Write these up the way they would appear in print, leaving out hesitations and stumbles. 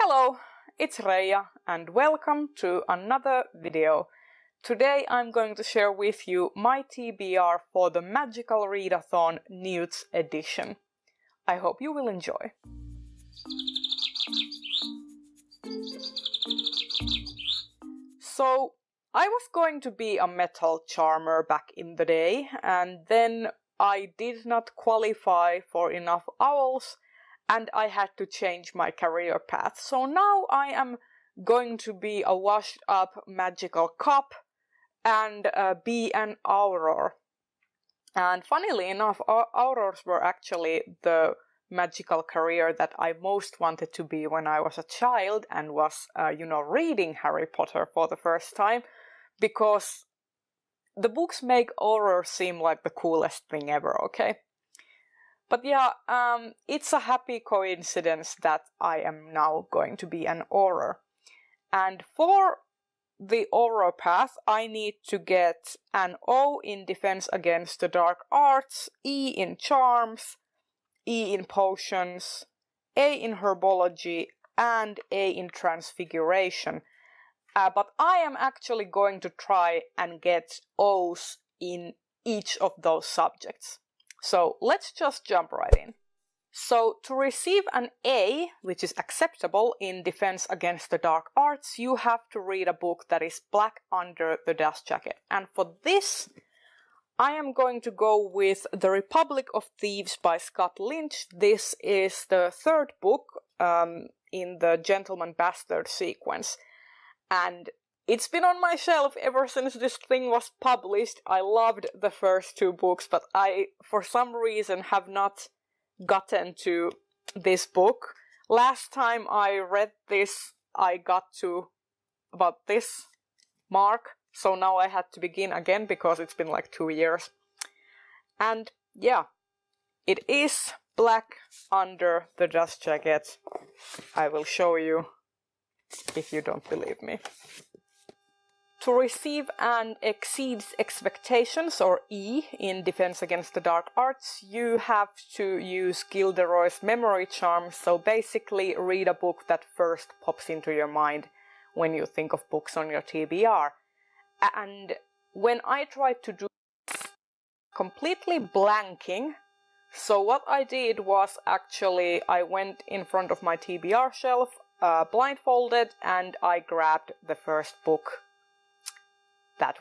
Hello, it's Reija and welcome to another video. Today I'm going to share with you my TBR for the magical readathon NEWTs edition. I hope you will enjoy. So, I was going to be a metal charmer back in the day, and then I did not qualify for enough owls, and I had to change my career path. So now I am going to be a washed up magical cop and be an auror. And funnily enough, aurors were actually the magical career that I most wanted to be when I was a child and was, reading Harry Potter for the first time, because the books make aurors seem like the coolest thing ever, okay? But yeah, it's a happy coincidence that I am now going to be an auror. And for the auror path, I need to get an O in defense against the dark arts, E in charms, E in potions, A in herbology, and A in transfiguration. But I am actually going to try and get O's in each of those subjects. So let's just jump right in. So to receive an A, which is acceptable in defense against the dark arts, you have to read a book that is black under the dust jacket. And for this, I am going to go with The Republic of Thieves by Scott Lynch. This is the third book in the Gentleman Bastard sequence. And it's been on my shelf ever since this thing was published. I loved the first two books, but I, for some reason, have not gotten to this book. Last time I read this, I got to about this mark, so now I had to begin again because it's been like 2 years. And yeah, it is black under the dust jacket. I will show you if you don't believe me. To receive an exceeds expectations, or E, in defense against the dark arts, you have to use Gilderoy's memory charm, so basically read a book that first pops into your mind when you think of books on your TBR. And when I tried to do this, completely blanking, so what I did was actually I went in front of my TBR shelf, blindfolded, and I grabbed the first book that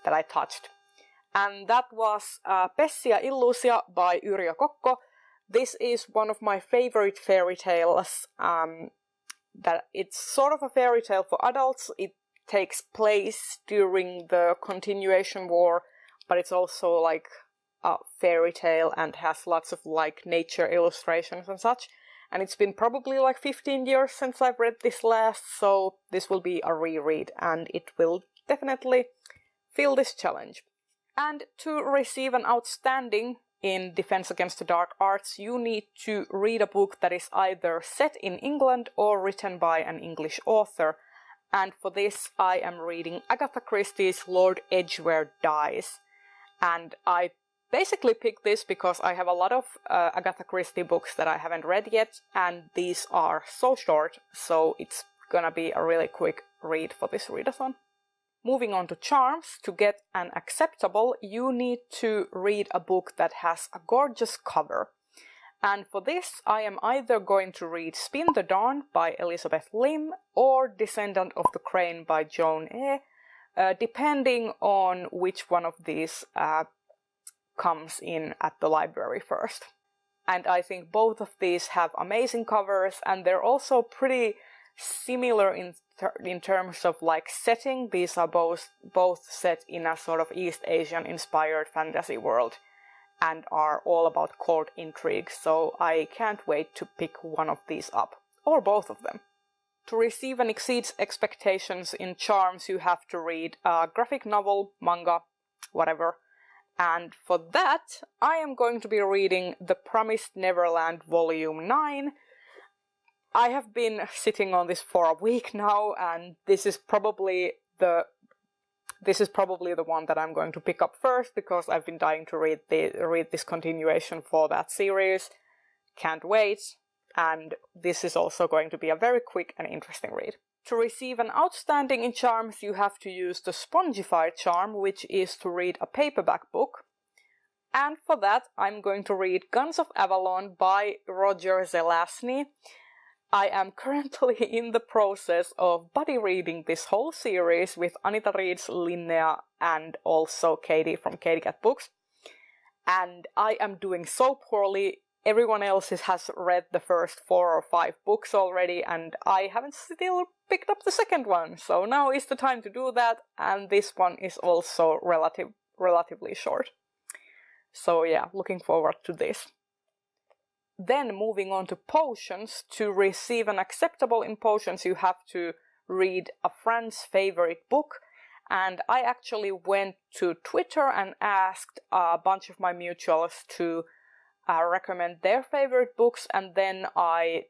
I touched. And that was Pessi ja Illusia by Yrjö Kokko. This is one of my favorite fairy tales. That it's sort of a fairy tale for adults. It takes place during the Continuation War, but it's also like a fairy tale and has lots of like nature illustrations and such. And it's been probably like 15 years since I've read this last, so this will be a reread, and it will definitely fill this challenge. And to receive an outstanding in Defense Against the Dark Arts, you need to read a book that is either set in England or written by an English author. And for this, I am reading Agatha Christie's Lord Edgware Dies. And I basically picked this because I have a lot of Agatha Christie books that I haven't read yet, and these are so short, so it's gonna be a really quick read for this readathon. Moving on to charms, to get an acceptable, you need to read a book that has a gorgeous cover. And for this, I am either going to read Spin the Dawn by Elizabeth Lim or Descendant of the Crane by Joan, depending on which one of these comes in at the library first. And I think both of these have amazing covers, and they're also pretty similar in terms of like setting. These are both set in a sort of East Asian inspired fantasy world and are all about court intrigue, so I can't wait to pick one of these up, or both of them. To receive and exceed expectations in charms, you have to read a graphic novel, manga, whatever. And for that, I am going to be reading The Promised Neverland Volume 9. I have been sitting on this for a week now, and this is probably the one that I'm going to pick up first, because I've been dying to read this continuation for that series. Can't wait. and this is also going to be a very quick and interesting read. To receive an outstanding in charms, you have to use the Spongified charm, which is to read a paperback book. And for that, I'm going to read Guns of Avalon by Roger Zelazny. I am currently in the process of buddy reading this whole series with Anita Reed's Linnea and also Katie from Katie Cat Books. And I am doing so poorly. Everyone else has read the first 4 or 5 books already, and I haven't still picked up the second one. So now is the time to do that, and this one is also relatively short. So yeah, looking forward to this. Then moving on to potions. To receive an acceptable in potions, you have to read a friend's favorite book. And I actually went to Twitter and asked a bunch of my mutuals to recommend their favorite books, and then I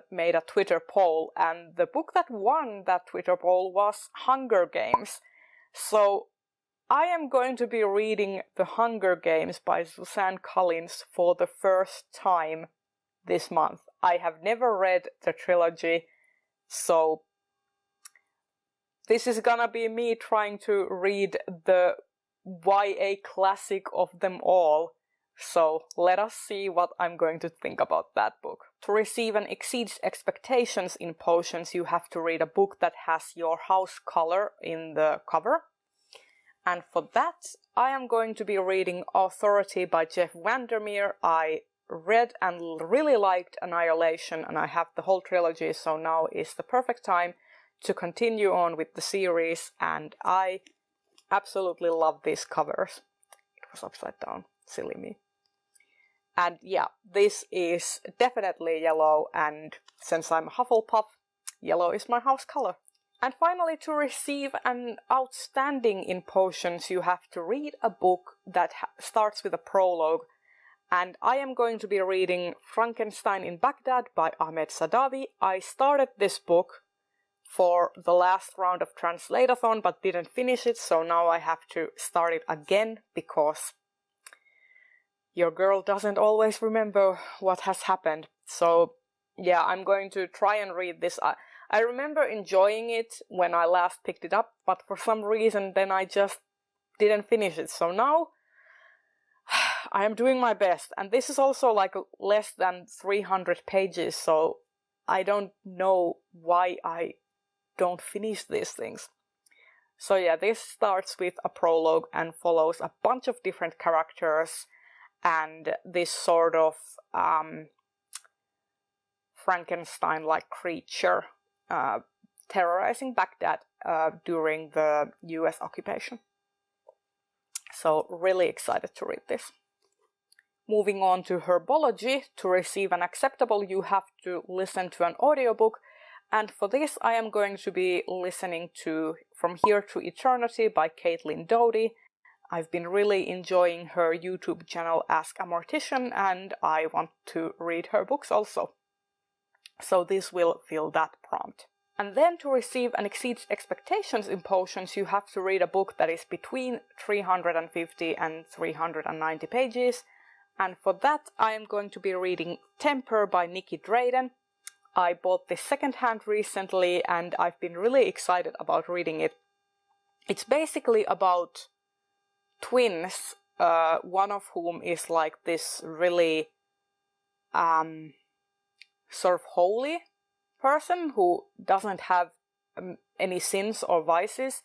made a Twitter poll, and the book that won that Twitter poll was Hunger Games. So I am going to be reading The Hunger Games by Suzanne Collins for the first time this month. I have never read the trilogy, so this is gonna be me trying to read the YA classic of them all. So let us see what I'm going to think about that book. To receive an exceeds expectations in potions, you have to read a book that has your house color in the cover. And for that, I am going to be reading Authority by Jeff Vandermeer. I read and really liked Annihilation, and I have the whole trilogy, so now is the perfect time to continue on with the series, and I absolutely love these covers. It was upside down, silly me. And yeah, this is definitely yellow, and since I'm Hufflepuff, yellow is my house color. And finally, to receive an outstanding in potions, you have to read a book that starts with a prologue. And I am going to be reading Frankenstein in Baghdad by Ahmed Saadawi. I started this book for the last round of Translate-a-thon, but didn't finish it, so now I have to start it again, because your girl doesn't always remember what has happened. So yeah, I'm going to try and read this. I remember enjoying it when I last picked it up, but for some reason then I just didn't finish it. So now I am doing my best. And this is also like less than 300 pages, so I don't know why I don't finish these things. So yeah, this starts with a prologue and follows a bunch of different characters and this sort of Frankenstein-like creature terrorizing Baghdad during the US occupation. So really excited to read this. Moving on to herbology. To receive an acceptable, you have to listen to an audiobook, and for this I am going to be listening to From Here to Eternity by Caitlyn Doughty. I've been really enjoying her YouTube channel Ask a Mortician, and I want to read her books also. So this will fill that prompt. And then to receive and exceed expectations in potions, you have to read a book that is between 350 and 390 pages. And for that, I am going to be reading Temper by Nicky Drayden. I bought this secondhand recently, and I've been really excited about reading it. It's basically about twins, one of whom is like this really sort of holy person who doesn't have any sins or vices,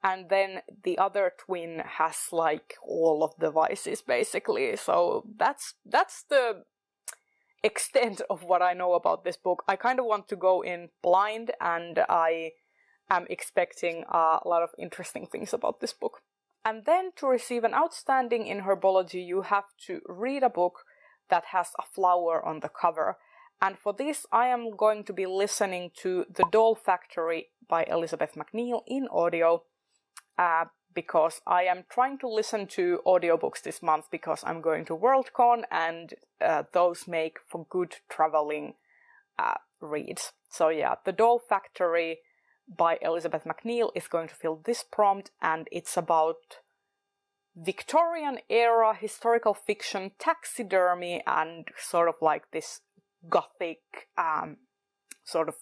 and then the other twin has like all of the vices basically. So that's the extent of what I know about this book. I kind of want to go in blind, and I am expecting a lot of interesting things about this book. And then to receive an outstanding in herbology, you have to read a book that has a flower on the cover. And for this, I am going to be listening to The Doll Factory by Elizabeth Macneal in audio, because I am trying to listen to audiobooks this month because I'm going to Worldcon, and those make for good traveling reads. So yeah, The Doll Factory by Elizabeth Macneal is going to fill this prompt, and it's about Victorian era historical fiction, taxidermy, and sort of like this gothic sort of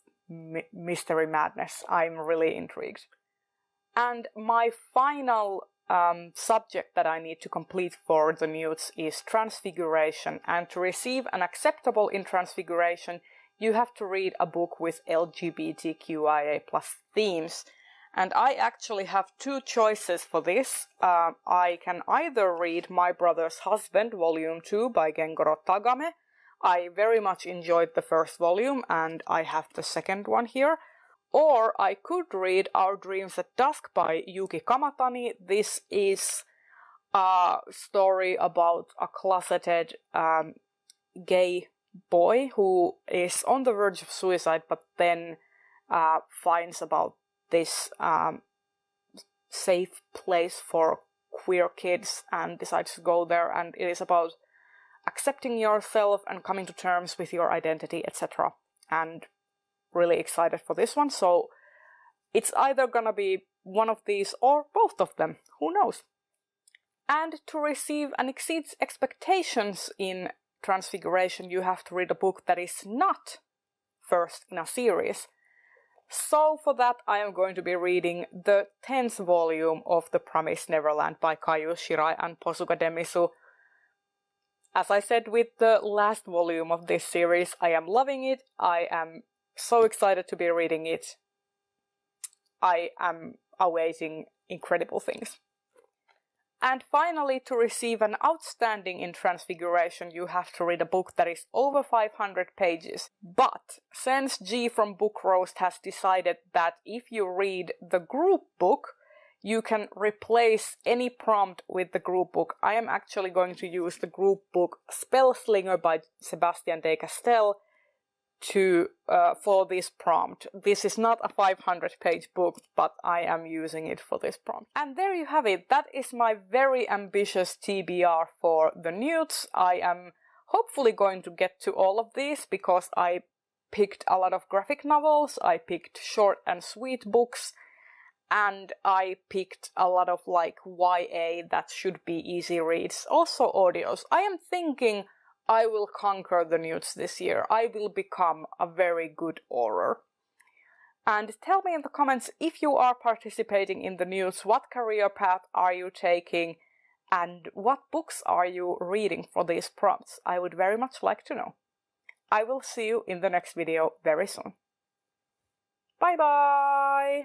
mystery madness. I'm really intrigued. And my final subject that I need to complete for the NEWTs is Transfiguration, and to receive an acceptable in Transfiguration you have to read a book with LGBTQIA+ themes. And I actually have two choices for this. I can either read My Brother's Husband Volume 2 by Gengoro Tagame. I very much enjoyed the first volume and I have the second one here. Or I could read Our Dreams at Dusk by Yuki Kamatani. This is a story about a closeted gay boy who is on the verge of suicide, but then finds about this safe place for queer kids and decides to go there, and it is about accepting yourself and coming to terms with your identity, etc. And really excited for this one, so it's either gonna be one of these or both of them, who knows. And to receive and exceed expectations in Transfiguration, you have to read a book that is not first in a series. So for that I am going to be reading the 10th volume of The Promised Neverland by Kaiu, Shirai and Posuka Demizu. As I said with the last volume of this series, I am loving it. I am so excited to be reading it. I am awaiting incredible things. And finally, to receive an outstanding in Transfiguration, you have to read a book that is over 500 pages. But since G from Book Roast has decided that if you read the group book, you can replace any prompt with the group book, I am actually going to use the group book Spellslinger by Sebastian de Castell for this prompt. This is not a 500-page book, but I am using it for this prompt. And there you have it. That is my very ambitious TBR for the NEWTs. I am hopefully going to get to all of these because I picked a lot of graphic novels, I picked short and sweet books, and I picked a lot of like YA that should be easy reads, also audios. I am thinking I will conquer the NEWTs this year. I will become a very good author. And tell me in the comments if you are participating in the NEWTs, what career path are you taking and what books are you reading for these prompts? I would very much like to know. I will see you in the next video very soon. Bye bye!